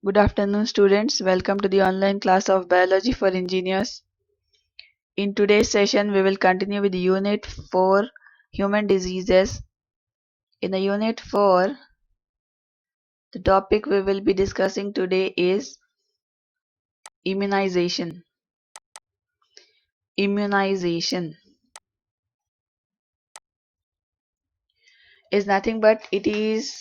Good afternoon, students. Welcome to the online class of Biology for Engineers. In today's session, we will continue with Unit 4, Human Diseases. In the Unit 4, the topic we will be discussing today is immunization. Immunization is nothing but it is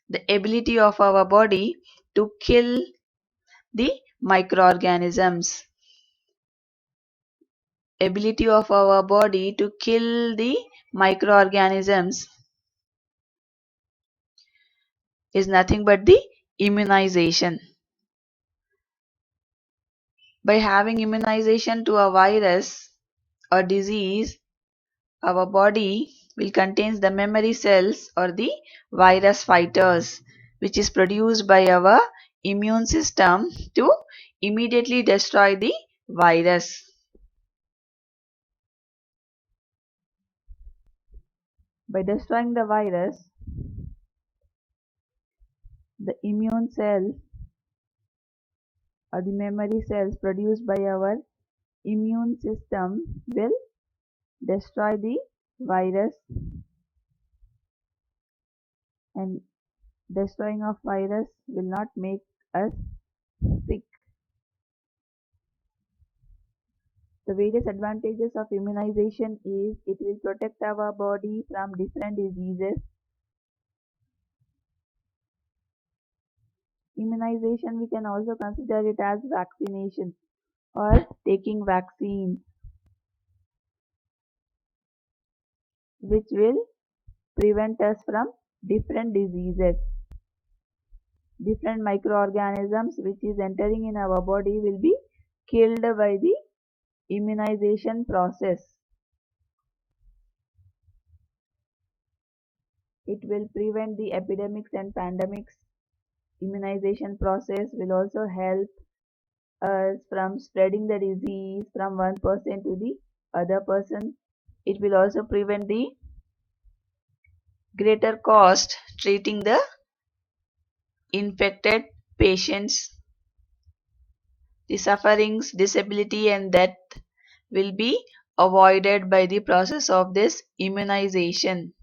the ability of our body to kill the microorganisms. Ability of our body to kill the microorganisms is nothing but the immunization. By having immunization to a virus or disease, our body will contain the memory cells or the virus fighters, which is produced by our immune system to immediately destroy the virus. By destroying the virus, the immune cells or the memory cells produced by our immune system will destroy the virus, and destroying of virus will not make us sick. The various advantages of immunization is it will protect our body from different diseases. Immunization, we can also consider it as vaccination or taking vaccines, which will prevent us from different diseases. Different microorganisms which is entering in our body will be killed by the immunization process. It will prevent the epidemics and pandemics. Immunization process will also help us from spreading the disease from one person to the other person. It will also prevent the greater cost treating the infected patients. The sufferings, disability and death will be avoided by the process of this immunization.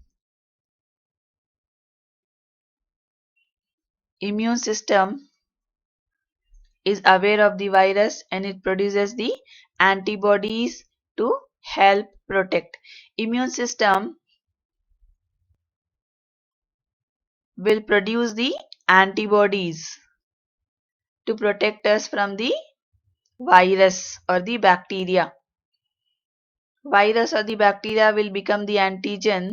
Immune system is aware of the virus and it produces the antibodies to help protect. Immune system will produce the antibodies to protect us from the virus or the bacteria. Virus or the bacteria will become the antigen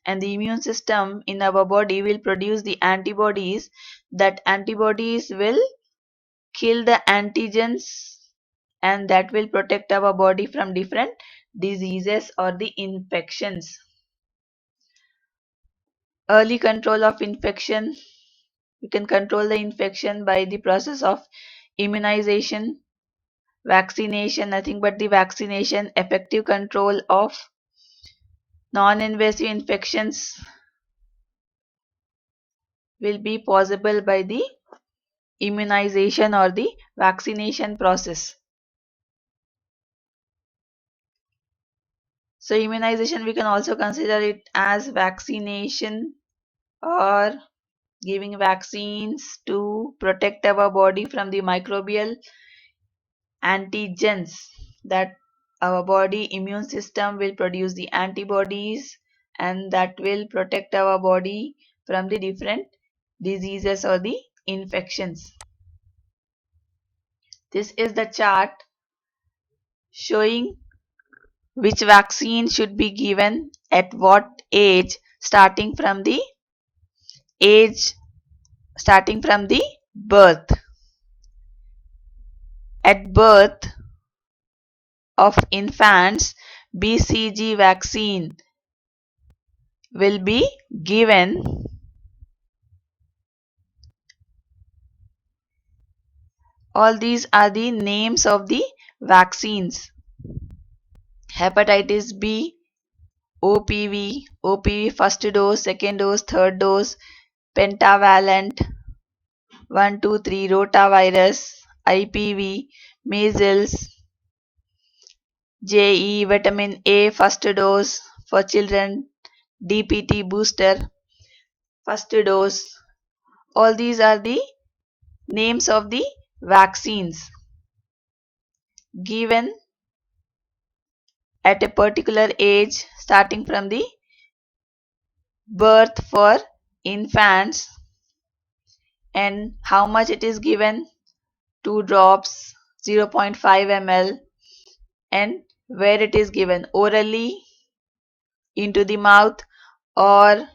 and the immune system in our body will produce the antibodies. That antibodies will kill the antigens and that will protect our body from different diseases or the infections. Early control of infection. You can control the infection by the process of immunization, vaccination, nothing but the vaccination, effective control of non-invasive infections will be possible by the immunization or the vaccination process. So immunization, we can also consider it as vaccination or giving vaccines to protect our body from the microbial antigens, that our body immune system will produce the antibodies and that will protect our body from the different diseases or the infections. This is the chart showing which vaccine should be given at what age, age starting from the birth. At birth of infants, BCG vaccine will be given. All these are the names of the vaccines. Hepatitis B, OPV first dose, second dose, third dose, pentavalent 1, 2, 3, rotavirus, IPV, measles, JE, vitamin A first dose for children, DPT booster first dose. All these are the names of the vaccines given at a particular age starting from the birth for infants, and how much it is given: 2 drops, 0.5 ml, and where it is given: orally, into the mouth, or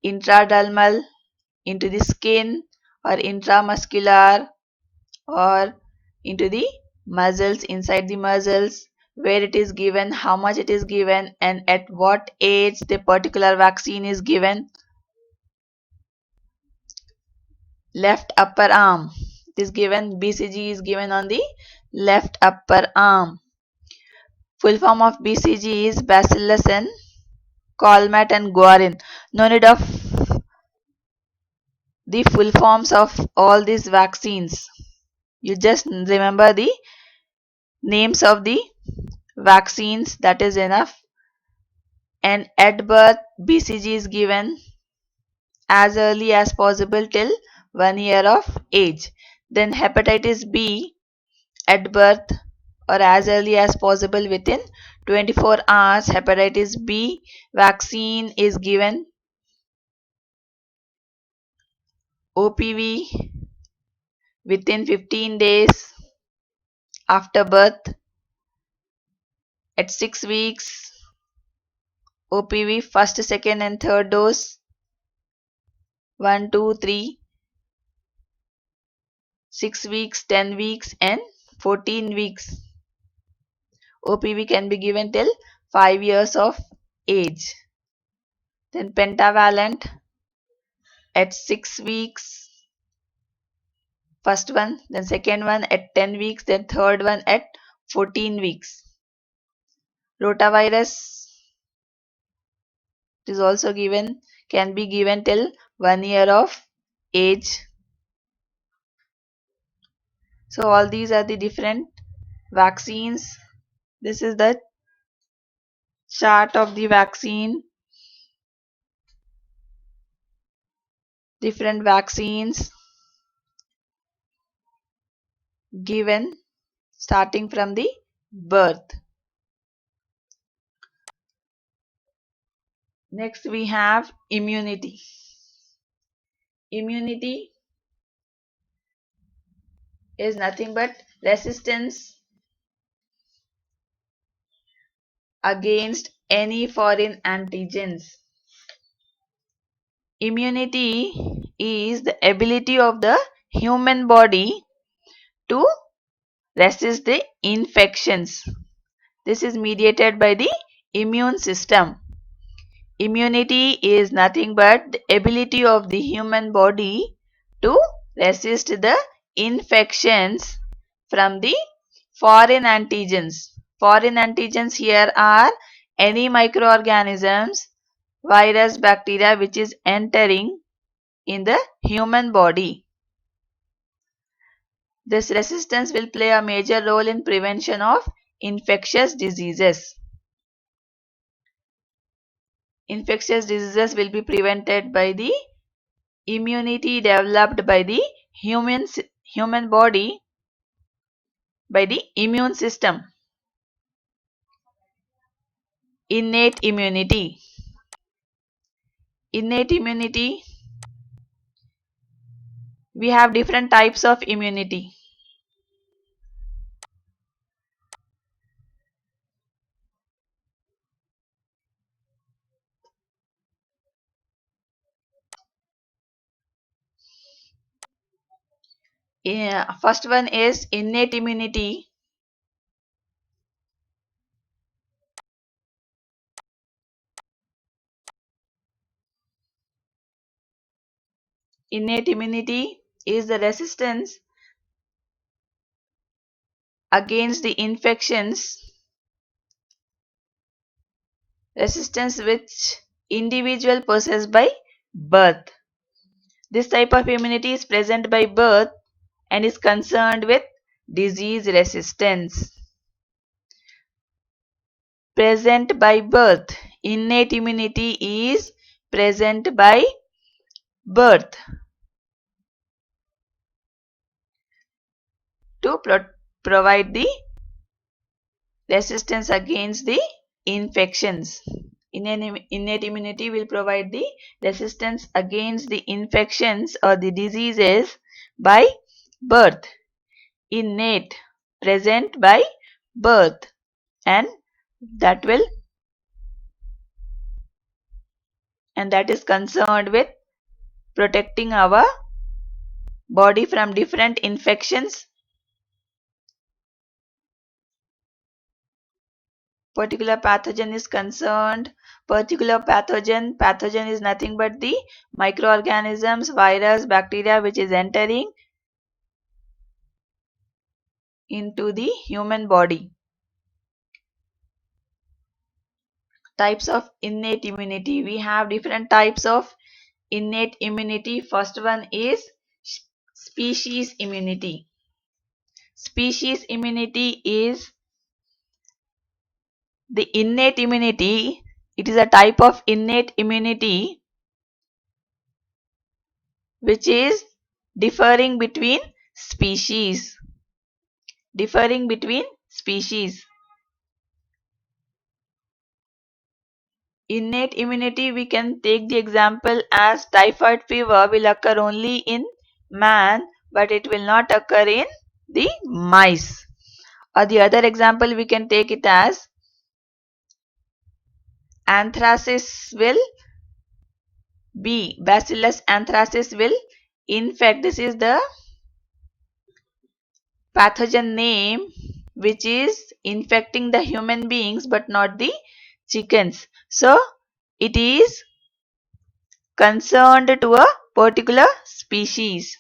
intradermal, into the skin, or intramuscular, or into the muscles, inside the muscles, where it is given, how much it is given, and at what age the particular vaccine is given. Left upper arm, it is given, BCG is given on the left upper arm. Full form of BCG is Bacillus and Colmat and Guarin. No need of the full forms of all these vaccines. You just remember the names of the vaccines, that is enough. And at birth, BCG is given as early as possible till 1 year of age. Then hepatitis B at birth or as early as possible within 24 hours. Hepatitis B vaccine is given. OPV within 15 days after birth. At 6 weeks, OPV first, second and third dose. 1, 2, 3, 6 weeks, 10 weeks and 14 weeks. OPV can be given till 5 years of age. Then pentavalent at 6 weeks, first one, then second one at 10 weeks, then third one at 14 weeks. Rotavirus is also given, can be given till 1 year of age. So all these are the different vaccines. This is the chart of the vaccine. Different vaccines given starting from the birth. Next we have immunity. Immunity is nothing but resistance against any foreign antigens. Immunity is the ability of the human body to resist the infections. This is mediated by the immune system. Immunity is nothing but the ability of the human body to resist the infections from the foreign antigens. Foreign antigens here are any microorganisms, virus, bacteria which is entering in the human body. This resistance will play a major role in prevention of infectious diseases. Infectious diseases will be prevented by the immunity developed by the human body by the immune system. Innate immunity. Innate immunity, we have different types of immunity. First one is innate immunity. Innate immunity is the resistance against the infections, resistance which individual possess by birth. This type of immunity is present by birth and is concerned with disease resistance. Present by birth. Innate immunity is present by birth to provide the resistance against the infections. Innate immunity will provide the resistance against the infections or the diseases by birth. Innate, present by birth, and that will and that is concerned with protecting our body from different infections. Particular pathogen is concerned. Pathogen is nothing but the microorganisms, virus, bacteria which is entering into the human body. Types of innate immunity. We have different types of innate immunity. First one is species immunity. Species immunity is the innate immunity. It is a type of innate immunity which is differing between species. Differing between species. Innate immunity, we can take the example as typhoid fever will occur only in man, but it will not occur in the mice. Or the other example we can take it as anthracis will be, Bacillus anthracis will infect. This is the pathogen name which is infecting the human beings but not the chickens. So it is concerned to a particular species.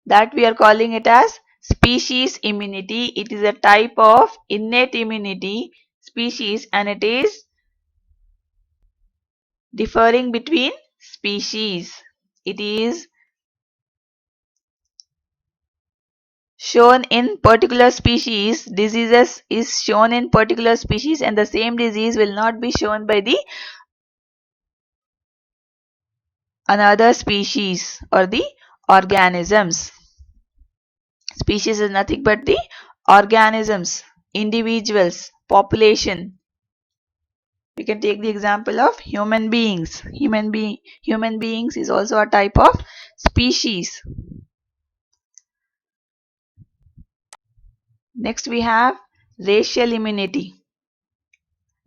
That we are calling it as species immunity. It is a type of innate immunity species and it is differing between species. It is shown in particular species. Diseases is shown in particular species and the same disease will not be shown by the another species or the organisms. Species is nothing but the organisms, individuals, population. We can take the example of human beings. Human beings is also a type of species. Next we have racial immunity.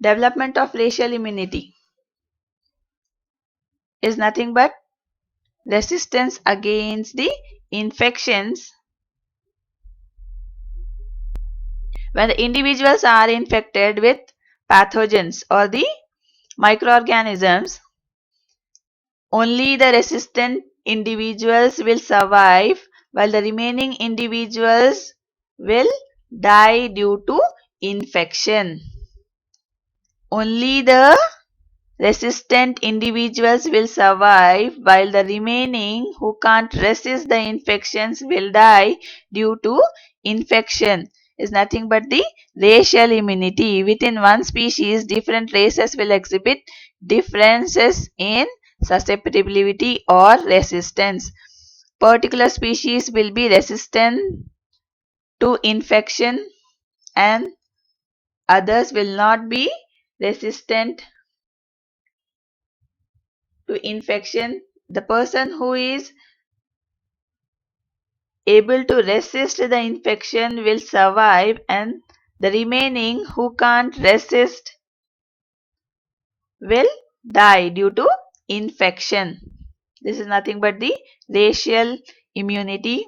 Development of racial immunity is nothing but resistance against the infections. When the individuals are infected with pathogens or the microorganisms, only the resistant individuals will survive while the remaining individuals will die due to infection. Only the resistant individuals will survive while the remaining who can't resist the infections will die due to infection. Is nothing but the racial immunity. Within one species, different races will exhibit differences in susceptibility or resistance. Particular species will be resistant to infection and others will not be resistant to infection. The person who is able to resist the infection will survive and the remaining who can't resist will die due to infection. This is nothing but the racial immunity.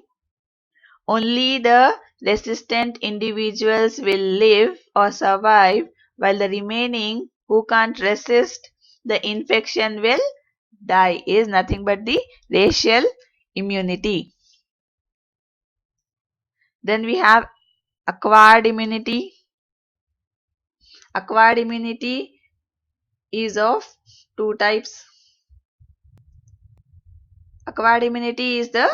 Only the resistant individuals will live or survive while the remaining who can't resist the infection will die. Is nothing but the racial immunity. Then we have acquired immunity. Acquired immunity is of two types. Acquired immunity is the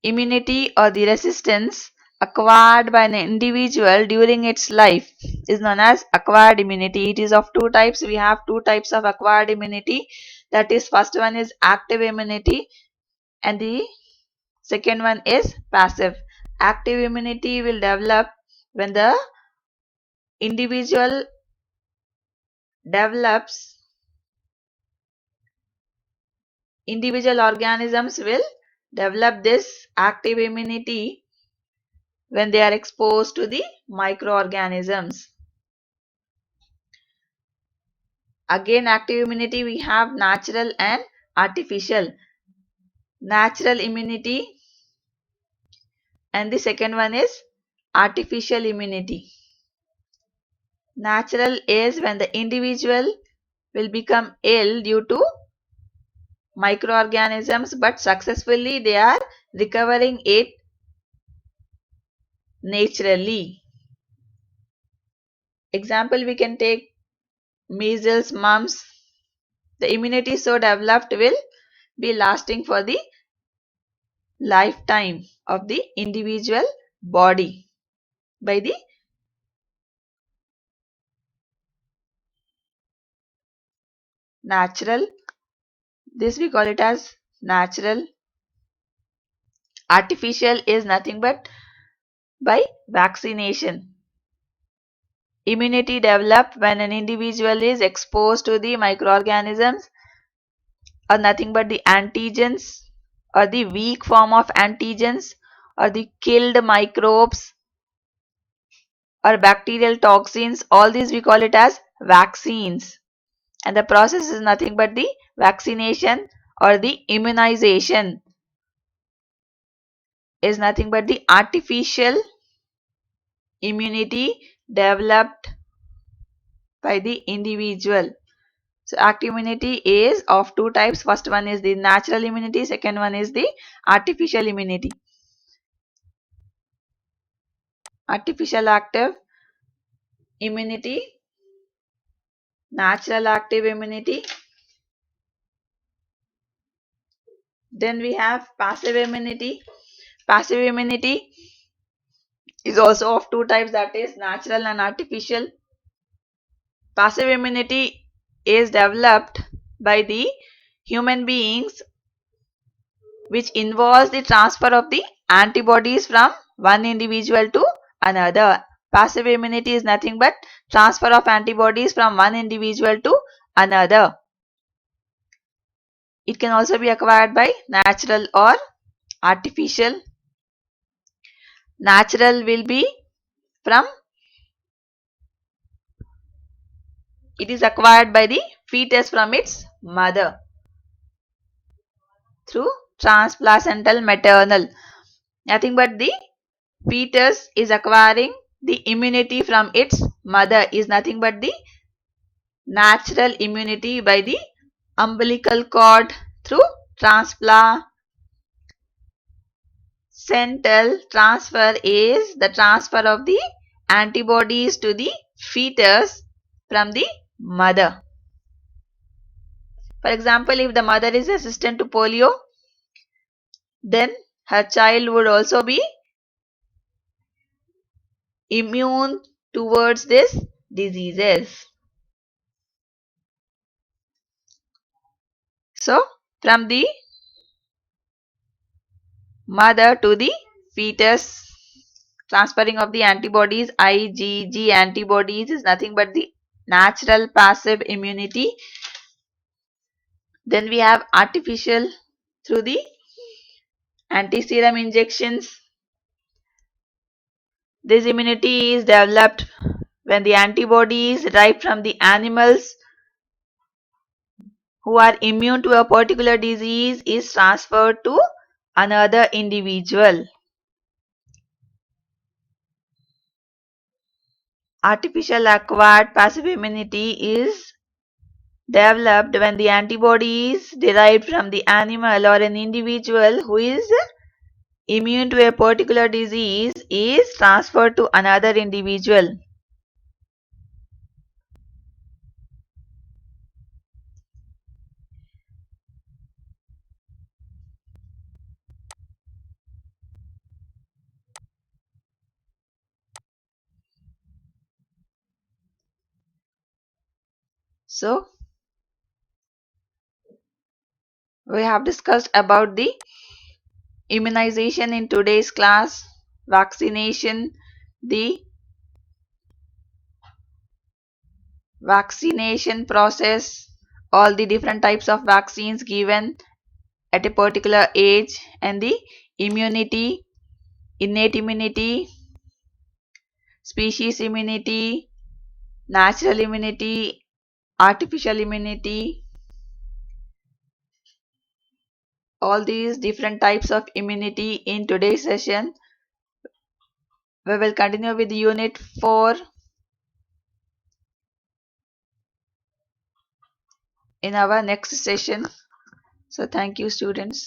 immunity or the resistance acquired by an individual during its life is known as acquired immunity. It is of two types. We have two types of acquired immunity. That is, first one is active immunity and the second one is passive. Active immunity will develop when the individual develops, individual organisms will develop this active immunity when they are exposed to the microorganisms. Again, active immunity we have natural and artificial. Natural immunity and the second one is artificial immunity. Natural is when the individual will become ill due to microorganisms, but successfully they are recovering it naturally. Example, we can take measles, mumps. The immunity so developed will be lasting for the lifetime of the individual body by the natural. This we call it as natural. Artificial is nothing but by vaccination. Immunity developed when an individual is exposed to the microorganisms or nothing but the antigens or the weak form of antigens or the killed microbes or bacterial toxins. All these we call it as vaccines. And the process is nothing but the vaccination or the immunization is nothing but the artificial immunity developed by the individual. So active immunity is of two types. First one is the natural immunity, second one is the artificial immunity. Artificial active immunity, natural active immunity. Then we have passive immunity. Passive immunity is also of two types, that is natural and artificial. Passive immunity is developed by the human beings, which involves the transfer of the antibodies from one individual to another. Passive immunity is nothing but transfer of antibodies from one individual to another. It can also be acquired by natural or artificial. Natural will be from, it is acquired by the fetus from its mother through transplacental maternal. Nothing but the fetus is acquiring the immunity from its mother is nothing but the natural immunity by the umbilical cord through transplacental transfer is the transfer of the antibodies to the fetus from the mother. For example, if the mother is resistant to polio, then her child would also be immune towards these diseases. So, from the mother to the fetus, transferring of the antibodies, IgG antibodies is nothing but the natural passive immunity. Then we have artificial through the anti-serum injections. This immunity is developed when the antibodies derived from the animals who are immune to a particular disease is transferred to another individual. Artificial acquired passive immunity is developed when the antibodies derived from the animal or an individual who is immune to a particular disease is transferred to another individual. So we have discussed about the immunization in today's class, vaccination, the vaccination process, all the different types of vaccines given at a particular age, and the immunity, innate immunity, species immunity, natural immunity, artificial immunity, all these different types of immunity in today's session. We will continue with unit 4 in our next session. So thank you, students.